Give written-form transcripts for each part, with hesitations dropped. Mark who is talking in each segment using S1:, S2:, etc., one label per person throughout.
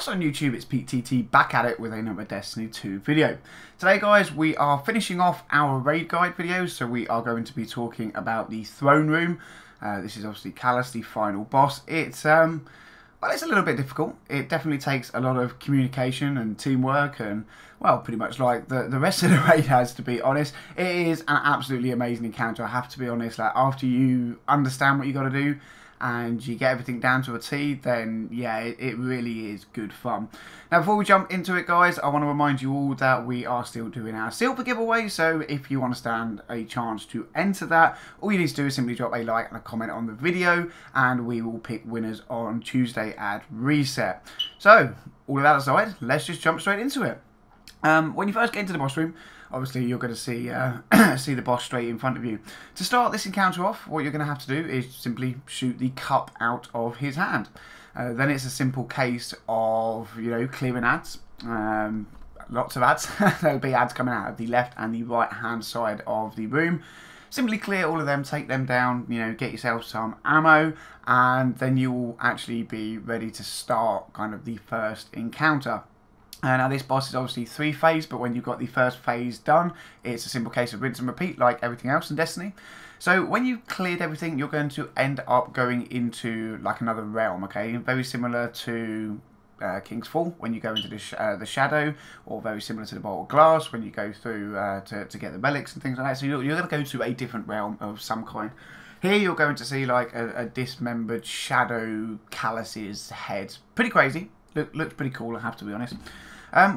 S1: What's on YouTube? It's Pete TT back at it with another Destiny 2 video. Today guys, we are finishing off our raid guide videos, so we are going to be talking about the throne room. This is obviously Calus, the final boss. It's well, it's a little bit difficult. It definitely takes a lot of communication and teamwork and, well, pretty much like the rest of the raid has, to be honest. It is an absolutely amazing encounter, I have to be honest. Like, after you understand what you got to do and you get everything down to a T, then yeah, it really is good fun. Now, before we jump into it, guys, I want to remind you all that we are still doing our silver giveaway, so if you want to stand a chance to enter that, all you need to do is simply drop a like and a comment on the video, and we will pick winners on Tuesday at reset. So, all of that aside, let's just jump straight into it. When you first get into the boss room, obviously you're going to see see the boss straight in front of you. To start this encounter off, what you're going to have to do is simply shoot the cup out of his hand. Then it's a simple case of, you know, clearing ads. Lots of ads. There'll be ads coming out of the left and the right hand side of the room. Simply clear all of them, take them down, you know, get yourself some ammo, and then you will actually be ready to start kind of the first encounter. Now this boss is obviously 3-phase, but when you've got the first phase done, it's a simple case of rinse and repeat like everything else in Destiny. So when you've cleared everything, you're going to end up going into like another realm, okay? Very similar to King's Fall when you go into the Shadow, or very similar to the Vault of Glass when you go through to get the relics and things like that. So you're going to go to a different realm of some kind. Here you're going to see like a dismembered Shadow Calus's head. Pretty crazy. Looks pretty cool, I have to be honest.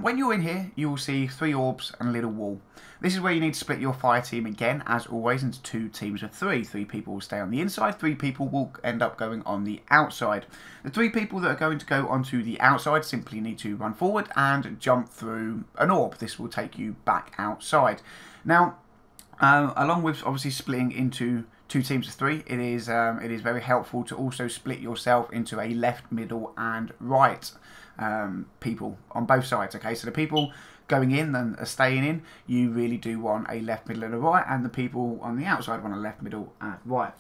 S1: When you're in here, you will see 3 orbs and a little wall. This is where you need to split your fire team again, as always, into 2 teams of 3. 3 people will stay on the inside, 3 people will end up going on the outside. The 3 people that are going to go onto the outside simply need to run forward and jump through an orb. This will take you back outside. Now, along with obviously splitting into 2 teams of 3, it is very helpful to also split yourself into a left, middle and right people on both sides. Okay, so the people going in and are staying in, you really do want a left, middle and a right, and the people on the outside want a left, middle and right.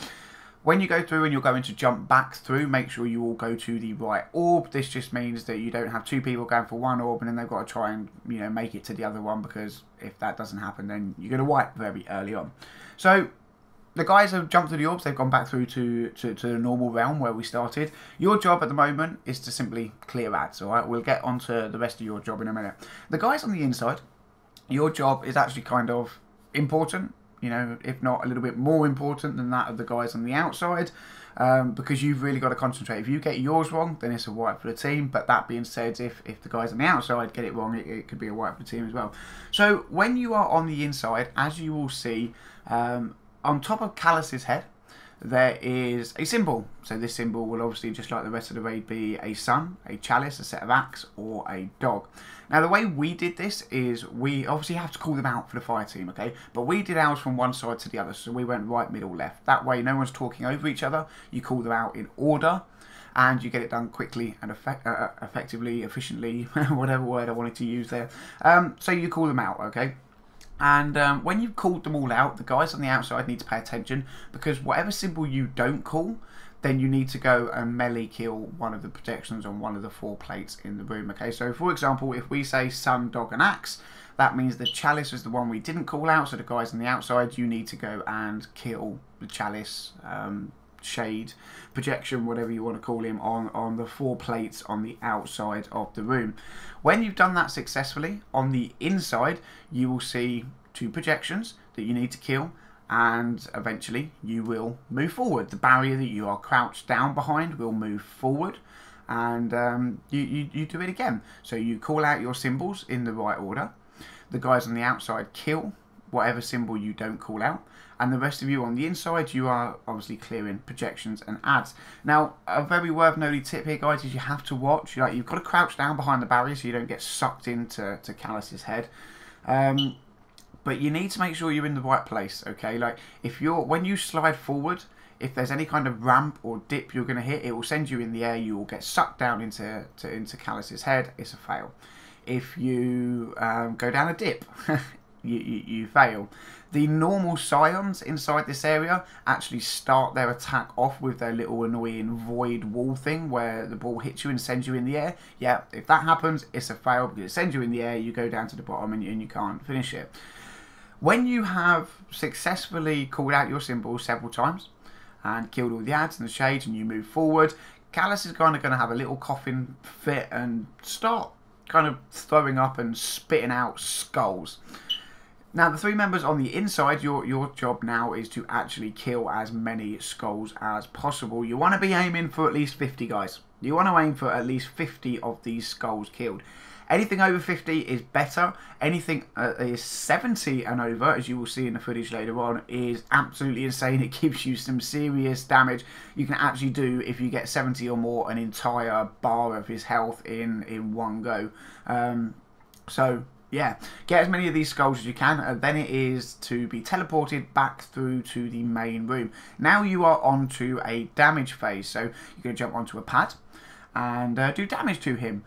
S1: When you go through and you're going to jump back through, make sure you all go to the right orb. This just means that you don't have 2 people going for one orb and then they've got to try and, you know, make it to the other one, because if that doesn't happen, then you're going to wipe very early on. So the guys have jumped through the orbs, they've gone back through to the normal realm where we started. Your job at the moment is to simply clear ads, alright? We'll get onto the rest of your job in a minute. The guys on the inside, your job is actually kind of important, you know, if not a little bit more important than that of the guys on the outside, because you've really got to concentrate. If you get yours wrong, then it's a wipe for the team. But that being said, if the guys on the outside get it wrong, it could be a wipe for the team as well. So when you are on the inside, as you will see, on top of Calus's head, there is a symbol. So this symbol will obviously, just like the rest of the raid, be a sun, a chalice, a set of axe, or a dog. Now the way we did this is we obviously have to call them out for the fire team, okay? But we did ours from one side to the other. So we went right, middle, left. That way no one's talking over each other. You call them out in order, and you get it done quickly and effectively, efficiently, whatever word I wanted to use there. So you call them out, okay? And when you've called them all out, the guys on the outside need to pay attention, because whatever symbol you don't call, then you need to go and melee kill one of the protections on one of the 4 plates in the room. Okay, so for example, if we say sun, dog and axe, that means the chalice is the one we didn't call out. So the guys on the outside, you need to go and kill the chalice, shade, projection, whatever you want to call him, on the 4 plates on the outside of the room. When you've done that successfully, on the inside you will see 2 projections that you need to kill, and eventually you will move forward. The barrier that you are crouched down behind will move forward, and you do it again. So you call out your symbols in the right order. The guys on the outside kill whatever symbol you don't call out, and the rest of you on the inside, you are obviously clearing projections and ads. Now, a very worth noting tip here, guys, is you have to watch. Like, you've got to crouch down behind the barrier so you don't get sucked into Calus's head. But you need to make sure you're in the right place, okay? Like, when you slide forward, if there's any kind of ramp or dip you're going to hit, it will send you in the air. You will get sucked down into Calus's head. It's a fail. If you go down a dip, you fail. The normal scions inside this area actually start their attack off with their little annoying void wall thing where the ball hits you and sends you in the air. Yeah, if that happens, it's a fail because it sends you in the air, you go down to the bottom and you can't finish it. When you have successfully called out your symbols several times and killed all the ads and the shades and you move forward, Callus is kind of going to have a little coughing fit and start kind of throwing up and spitting out skulls. Now, the three members on the inside, your job now is to actually kill as many skulls as possible. You want to be aiming for at least 50, guys. You want to aim for at least 50 of these skulls killed. Anything over 50 is better. Anything is 70 and over, as you will see in the footage later on, is absolutely insane. It gives you some serious damage. You can actually do, if you get 70 or more, an entire bar of his health in one go. So yeah, get as many of these skulls as you can, and then it is to be teleported back through to the main room. Now you are onto a damage phase, so you're going to jump onto a pad and do damage to him.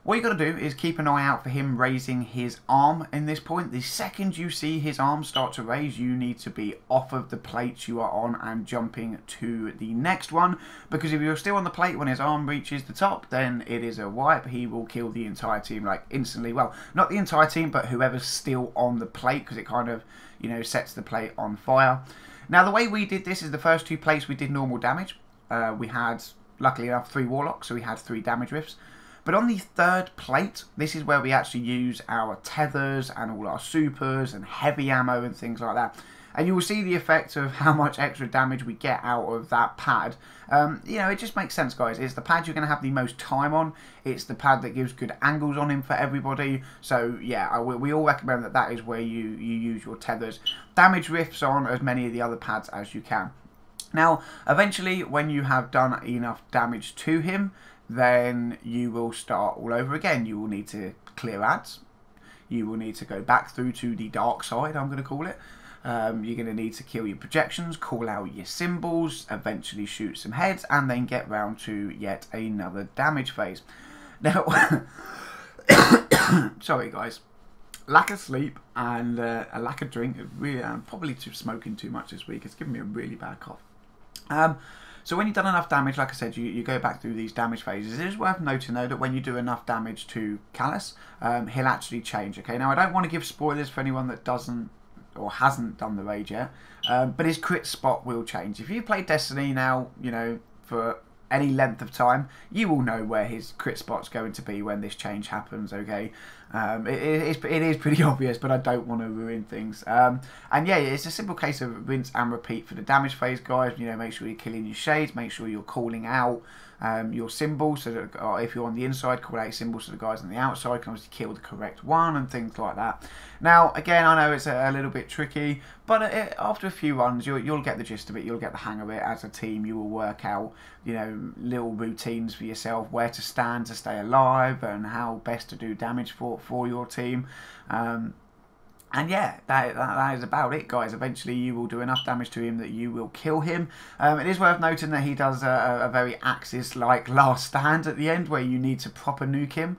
S1: What you've got to do is keep an eye out for him raising his arm in this point. The second you see his arm start to raise, you need to be off of the plates you are on and jumping to the next one. Because if you're still on the plate when his arm reaches the top, then it is a wipe. He will kill the entire team like instantly. Well, not the entire team, but whoever's still on the plate, because it kind of, you know, sets the plate on fire. Now, the way we did this is the first two plates we did normal damage. We had, luckily enough, 3 warlocks, so we had 3 damage rifts. But on the third plate, this is where we actually use our tethers and all our supers and heavy ammo and things like that. And you will see the effect of how much extra damage we get out of that pad. You know, it just makes sense, guys. It's the pad you're going to have the most time on. It's the pad that gives good angles on him for everybody. So, yeah, we all recommend that that is where you use your tethers. Damage rifts on as many of the other pads as you can. Now, eventually, when you have done enough damage to him, then you will start all over again. You will need to clear ads. You will need to go back through to the dark side, I'm going to call it. You're going to need to kill your projections, call out your symbols, eventually shoot some heads, and then get round to yet another damage phase. Now, sorry guys, lack of sleep and a lack of drink. Really, I'm probably smoking too much this week. It's given me a really bad cough. So when you've done enough damage, like I said, you go back through these damage phases. It is worth noting, though, that when you do enough damage to Callus, he'll actually change, okay? Now, I don't want to give spoilers for anyone that doesn't or hasn't done the raid yet, but his crit spot will change. If you play Destiny now, you know, for any length of time, you will know where his crit spot's going to be when this change happens, okay? It is pretty obvious, but I don't want to ruin things. And yeah, it's a simple case of rinse and repeat for the damage phase, guys. You know, make sure you're killing your shades, make sure you're calling out your symbols, so that if you're on the inside, call out your symbols so the guys on the outside can obviously kill the correct one and things like that. Now, again, I know it's a little bit tricky, but after a few runs, you'll get the gist of it. You'll get the hang of it. As a team, you will work out, you know, little routines for yourself, where to stand to stay alive, and how best to do damage for your team. And yeah, that is about it, guys. Eventually, you will do enough damage to him that you will kill him. It is worth noting that he does a very Axis-like last stand at the end, where you need to proper nuke him.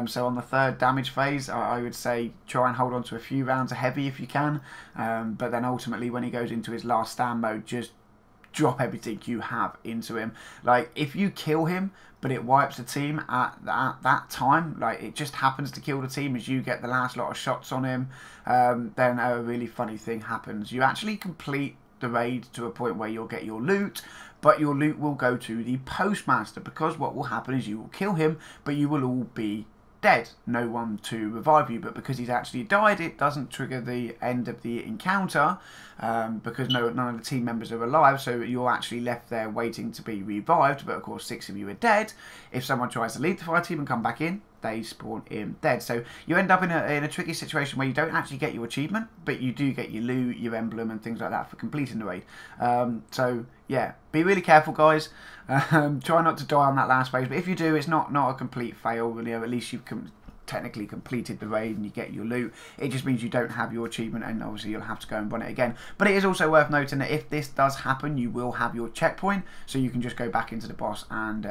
S1: So on the third damage phase, I would say try and hold on to a few rounds of heavy if you can. But then ultimately, when he goes into his last stand mode, just drop everything you have into him. Like, if you kill him, but it wipes the team at that time, like it just happens to kill the team as you get the last lot of shots on him, then a really funny thing happens. You actually complete the raid to a point where you'll get your loot, but your loot will go to the postmaster, because what will happen is you will kill him, but you will all be dead. No one to revive you, but because he's actually died, it doesn't trigger the end of the encounter, because none of the team members are alive, so you're actually left there waiting to be revived, but of course 6 of you are dead. If someone tries to leave the fire team and come back in, they spawn him dead. So you end up in a tricky situation where you don't actually get your achievement, but you do get your loot, your emblem, and things like that for completing the raid. So yeah, be really careful, guys. Try not to die on that last phase, but if you do, it's not a complete fail. You know, at least you've technically completed the raid and you get your loot. It just means you don't have your achievement, and obviously you'll have to go and run it again. But it is also worth noting that if this does happen, you will have your checkpoint, so you can just go back into the boss and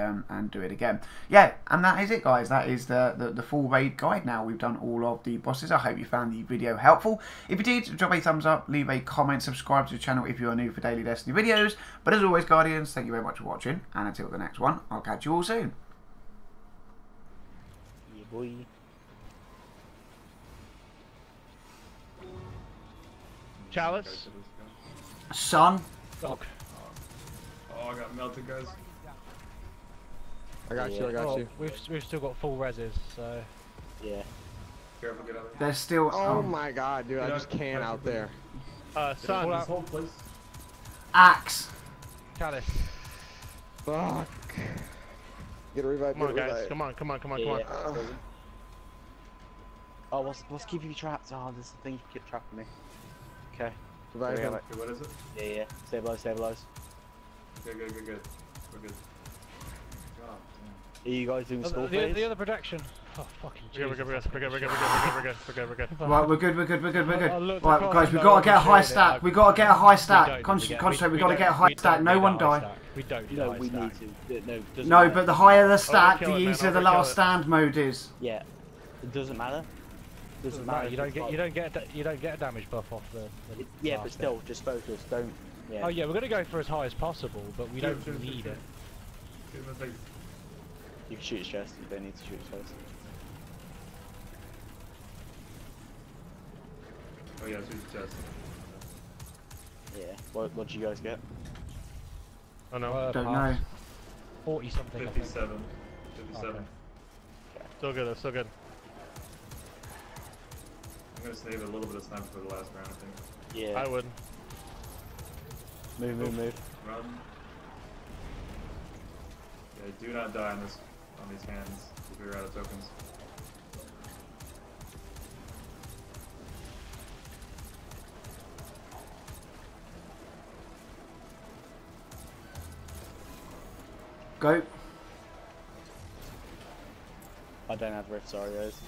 S1: do it again. Yeah, and that is it, guys. That is the full raid guide. Now we've done all of the bosses. I hope you found the video helpful. If you did, drop a thumbs up, leave a comment, subscribe to the channel if you are new for daily Destiny videos. But as always, Guardians, thank you very much for watching, and until the next one, I'll catch you all soon.
S2: Yeah, boy.
S3: Chalice.
S1: Son.
S3: Dog.
S4: Oh, I got melted, guys.
S5: I got you, I got you.
S3: We've still got full reses, so.
S2: Yeah.
S4: Careful, get out of there.
S1: There's still...
S5: Oh my god, dude, I just can't out there.
S3: Sun.
S4: This whole place.
S1: Axe.
S3: Chalice.
S5: Fuck. Get a revive,
S3: Come on,
S5: get a
S3: guys.
S5: revive.
S3: Come on, come on, come on,
S2: Yeah,
S3: come on.
S2: yeah. Oh, what's keeping you trapped? Oh, this is the thing you keep trapping me. Okay.
S5: Revive him.
S4: Okay, what is it?
S2: Yeah, yeah. Stabilize, stabilize.
S4: Okay, good. We're good. God
S2: Are you guys doing skull
S3: The
S2: phase?
S3: other protection. Oh, fucking
S4: damn.
S3: Jesus.
S4: We're good.
S1: Right, we're good.
S3: I looked
S1: Right,
S3: across
S1: guys,
S3: and
S1: we've
S3: no
S1: got
S3: one
S1: to get a
S3: was
S1: high
S3: shooting
S1: stack.
S3: it.
S1: We've got to get a high stack.
S3: We don't
S1: Concentrate, we've
S3: need
S1: got to get a high stack. No one die.
S3: We don't need
S2: No,
S3: a high
S2: we
S3: stack.
S2: need to. No, doesn't
S1: No,
S2: matter.
S1: but the higher the stack,
S3: Overkill
S1: the
S3: it, man,
S1: easier the
S3: overkill
S1: last
S3: it.
S1: stand mode is.
S2: Yeah. It doesn't matter. Doesn't
S3: No,
S2: matter.
S3: you don't get a damage buff off the
S2: Yeah, but
S3: last
S2: still, just focus. Don't.
S3: bit.
S2: Yeah.
S3: Oh yeah, we're gonna go for as high as possible, but we don't
S4: Shoot,
S3: need it.
S4: Shoot him in the face.
S2: You can shoot his chest. You don't need to shoot his face.
S4: Oh yeah, shoot the chest.
S2: Yeah. What'd you guys get?
S4: Oh no.
S1: Don't know.
S3: 40 something. I think.
S4: 57. 57.
S3: Okay.
S4: Still good, that's still good. I'm gonna save a little bit of time for the last round, I think.
S2: Yeah.
S4: I would.
S2: Move.
S4: Run. Yeah, do not die on this, on these hands, if we're out of tokens.
S1: Go.
S2: I don't have rift, sorry guys.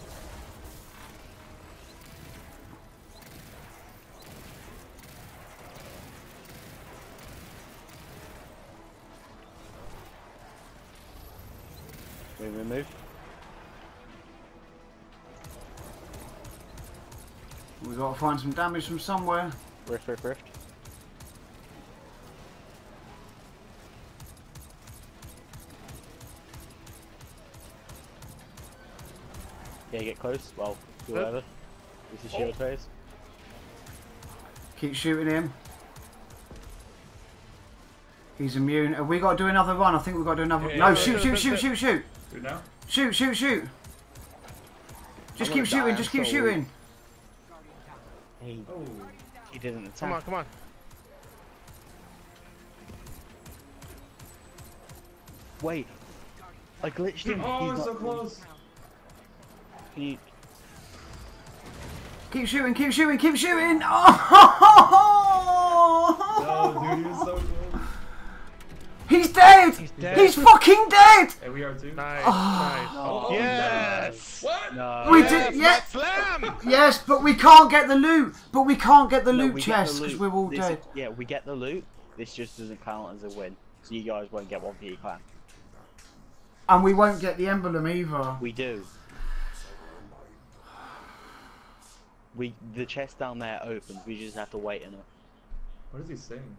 S2: Move.
S1: We've got to find some damage from somewhere.
S2: Rift. Yeah, get close. Well, do whatever. This is shield phase.
S1: Keep shooting him. He's immune. Have we got to do another run? I think we've got to do another...
S3: Yeah,
S1: No,
S3: yeah,
S1: shoot.
S4: Do it now?
S1: Shoot. Just
S5: I'm
S1: keep
S5: gonna
S1: shooting,
S5: die,
S1: just
S5: I'm
S1: keep
S5: so
S1: shooting.
S4: Oh.
S2: He didn't attack.
S3: Come on.
S2: Wait. I glitched him.
S4: Oh,
S2: He's
S4: so
S2: not-
S4: close!
S2: Can you...
S1: Keep shooting. Oh!
S4: No, dude, he was so close.
S1: He's dead!
S3: He's dead.
S1: He's fucking dead!
S4: And we are too.
S3: Nice.
S4: Oh,
S3: Yes.
S4: What?
S2: No.
S1: We did, yeah.
S3: Slam.
S1: Yes, but we can't get the loot.
S2: No,
S1: loot
S2: we get the
S1: chest because
S2: loot.
S1: we're all
S2: This
S1: dead.
S2: yeah, we get the loot. This just doesn't count as a win. So you guys won't get one for your clan.
S1: And we won't get the emblem either.
S2: We do. The chest down there opens. We just have to wait enough.
S4: What is he saying?